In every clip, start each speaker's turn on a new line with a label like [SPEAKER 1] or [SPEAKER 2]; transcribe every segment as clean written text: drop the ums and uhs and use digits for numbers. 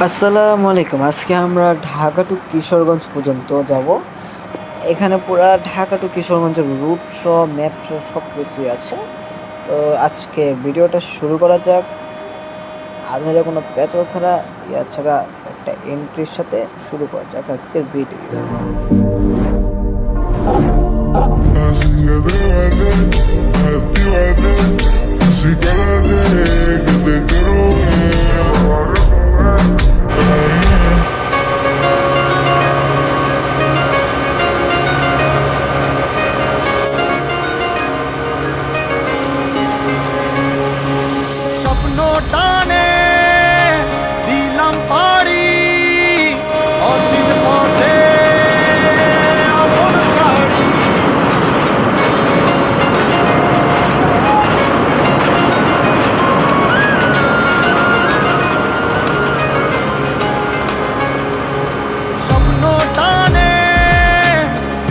[SPEAKER 1] আসসালামু আলাইকুম। আজকে আমরা ঢাকা টু কিশোরগঞ্জ পর্যন্ত যাব। এখানে পুরা ঢাকা টু কিশোরগঞ্জের রুট সহ ম্যাপ সহ সব কিছুই আছে। তো আজকে ভিডিওটা শুরু করা যাক। আধারে কোনো প্যাচাল ছাড়া ছাড়া একটা এন্ট্রির সাথে শুরু করা যাক আজকের ভিডিও।
[SPEAKER 2] স্বপ্ন টানে দিলাম পাড়ি অচিন পথে আপন ছাড়ি স্বপ্ন টানে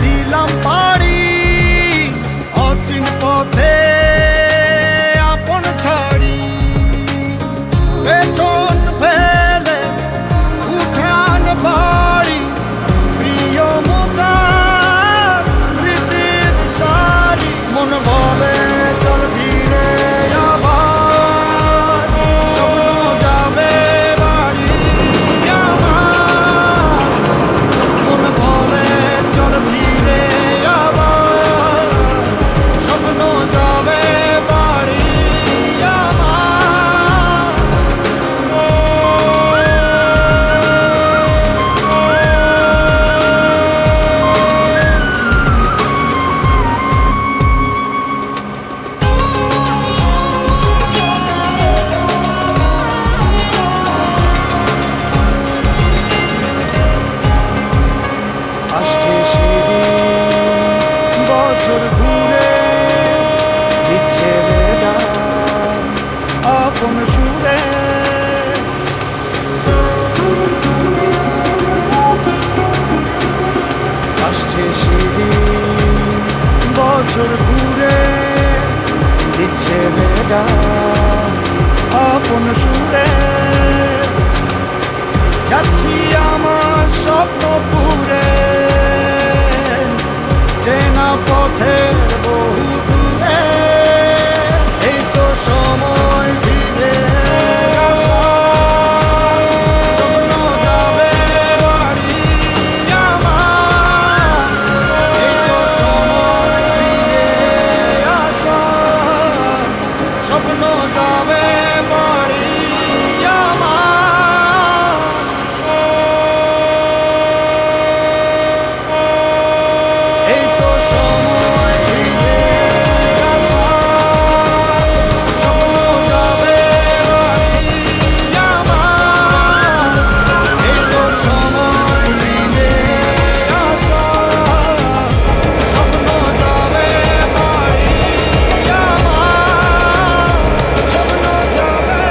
[SPEAKER 2] দিলাম পাড়ি অচিন পথে আপন ছাড়ি পেছন ফেলে উঠান বাড়ি প্রিয় মুখার স্মৃতির সারি মন বলে চল ধীরে আবার স্বপ্ন যাবে বাড়ি আমার মন বলে চল ধীরে আবার স্বপ্ন যাবে বাড়ি আমার আসছে সেদিন বছর ঘুরে দিচ্ছে বেদা আপন সুরে আসছে সেদিন বছর ঘুরে দিচ্ছে বেদা আপন সুরে যাচ্ছি আমার স্বপ্ন পুরে চেনা পথের বহু দূরে এই তো সময় ফিরে আসার স্বপ্ন যাবে বাড়ি আমার এই তো সময় ফিরে আসার স্বপ্ন যাবে বাড়ি আমার এই তো সময় ফিরে আসার স্বপ্ন যাবে বাড়ি আমার এই তো সময় ফিরে আসার স্বপ্ন যাবে বাড়ি আমার স্বপ্ন যাবে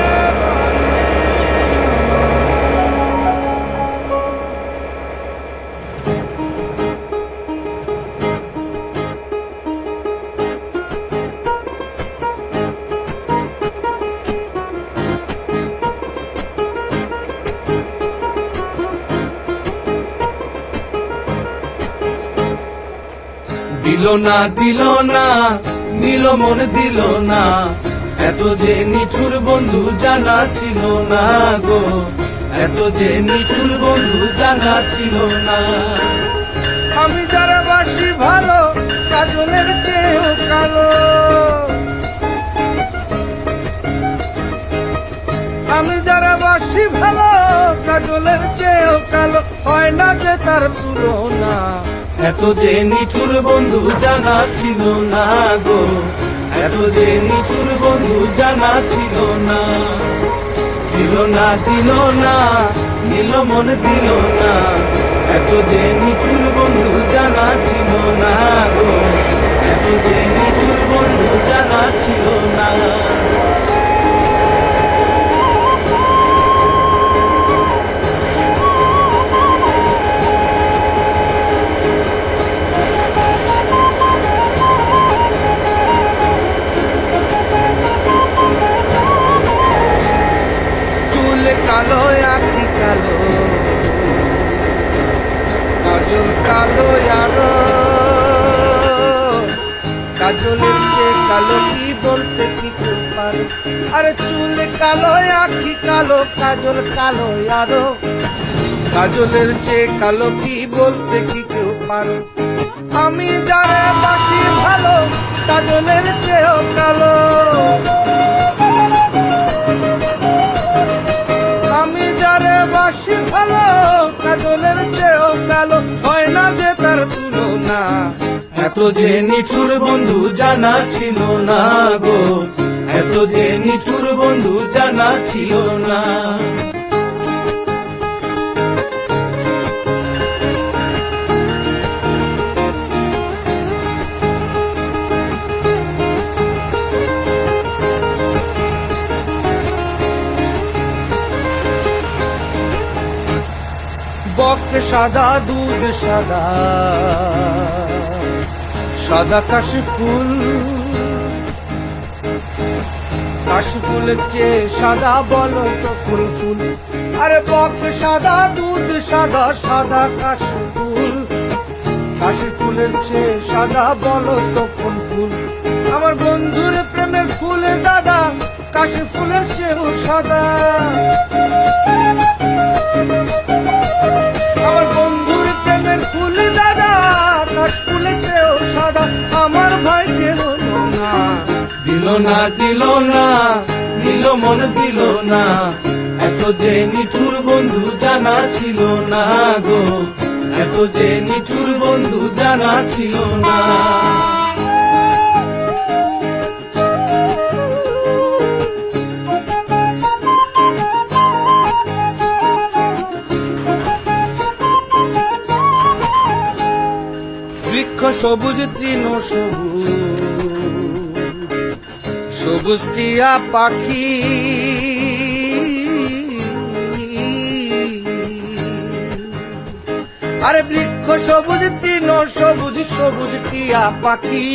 [SPEAKER 3] দিল না দিল মন দিল না এত যে নিঠুর বন্ধু জানা ছিল না গো এত যে নিঠুর বন্ধু জানা ছিল না
[SPEAKER 2] আমি যারা বাসি ভালো কাজলের চেয়েও কালো আমি যারা বাসি ভালো কাজলের চেয়েও কালো হয় না যে তার তুলনা
[SPEAKER 3] এত যে নিঠুর বন্ধু জানা ছিল না গো এত যে নিঠুর বন্ধু জানা ছিল না দিল না দিল মন দিল না এত যে নিঠুর বন্ধু জানা ছিল না গো এত যে নিঠুর বন্ধু জানা ছিল না
[SPEAKER 2] কালো আখি কালো, কাজল কালো আরো, কাজলের যে কালো কি বলতে কি কেউ পারে, আরে চুল কালো আখি কালো, কাজল কালো আরো, কাজলের যে কালো কি বলতে কি কেউ পারে, আমি যারে বাসি ভালো কাজলের চেয়েও কালো, আমি যারে বাসি ভালো কাজলের চেয়েও কালো, হয় না যে তার তুলনা।
[SPEAKER 3] এত যে নিঠুর বন্ধু জানা ছিল না গো, এত যে নিঠুর বন্ধু জানা ছিল না।
[SPEAKER 2] বক সাদা দুধ সাদা, সাদা কাশি ফুল, কাশি ফুলের চেয়ে সাদা বলো তো কোন ফুল, আরে বক সাদা দুধ সাদা, সাদা কাশি ফুল, কাশি ফুলের চেয়ে সাদা বলো তো কোন ফুল, আমার বন্ধুর প্রেমের ফুল দাদা কাশি ফুলের চেয়েও সাদা, আমার বন্ধুর প্রেমের ফুল দাদা কাশ ফুলের চেয়েও সাদা, আমার ভাই দিল না,
[SPEAKER 3] দিল না দিল না, দিল মন দিল না, এত যে নিঠুর বন্ধু জানা ছিল না গো, এত যে নিঠুর বন্ধু জানা ছিল না।
[SPEAKER 2] বৃক্ষ সবুজ তৃণ সবুজ, সবুজ টিয়া পাখি, আরে বৃক্ষ সবুজ তৃণ সবুজ, সবুজ টিয়া পাখি,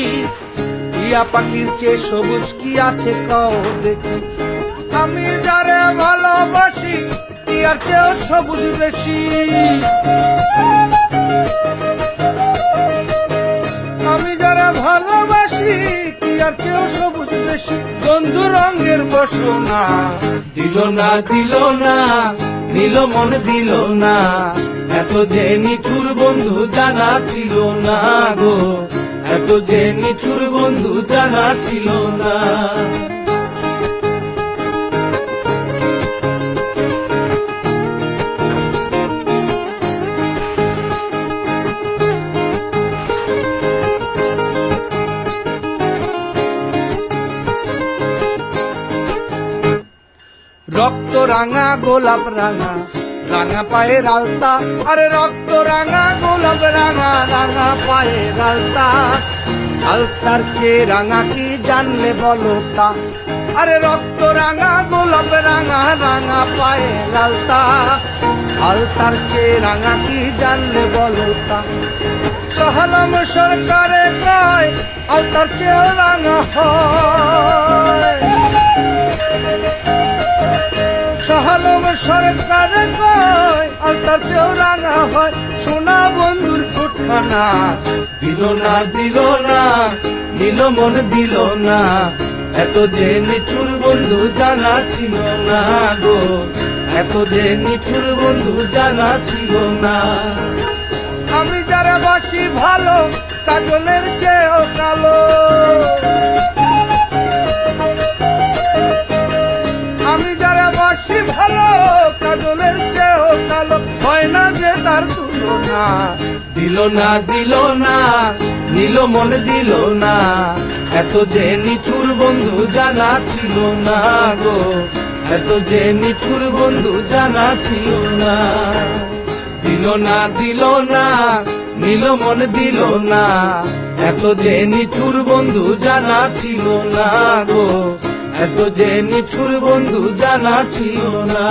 [SPEAKER 2] টিয়া পাখির চেয়ে সবুজ কি আছে কও দেখি, আমি যারে ভালোবাসি টিয়ার চেয়েও সবুজ বেশি, আমি যারা ভালোবাসি টিয়ার চেয়েও সবুজ বেশি, বন্ধু রঙের বসনা,
[SPEAKER 3] দিল না দিল না, নিল মন দিল না, এত যে নিঠুর বন্ধু জানা ছিল না গো, এত যে নিঠুর বন্ধু জানা ছিল না।
[SPEAKER 2] রক্ত রাঙা গোলাপ রাঙা, রাঙা পায়ের আলতা, আরে রক্ত রাঙা গোলাপ রাঙা, রাঙা পায়ের আলতা, আলতার চেয়ে রাঙা কি জানলে বলো তা, আরে রক্ত রাঙা গোলাপ রাঙা, রাঙা পায়ের আলতা, আলতার চেয়ে রাঙা কি জানলে বলো তা, সহলম সরকারে কয় আলতার চেয়েও রাঙা হয়, সহলম সরকারে কয় আলতার চেয়েও রাঙা হয়, সোনা বন্ধুর ফুটখানা,
[SPEAKER 3] দিল না দিল না, নিল মন দিল না, এত যে নিঠুর বন্ধু জানা ছিল না গো, এত যে নিঠুর বন্ধু জানা ছিল না।
[SPEAKER 2] আমি যারা বাসি ভালো কাজলের চেয়েও কালো, আমি যারা বাসি ভালো কাজলের চেয়েও কালো, হয় না যে তার তুলনা,
[SPEAKER 3] দিল না দিল না, নিল মন দিল না, এত যে নিঠুর বন্ধু জানা ছিল না গো, এত যে নিঠুর বন্ধু জানা ছিল না। দিল না দিল না, নিল মন দিল না, এত যে নিঠুর বন্ধু জানা ছিল না গো, এত যে নিঠুর বন্ধু জানা ছিল না।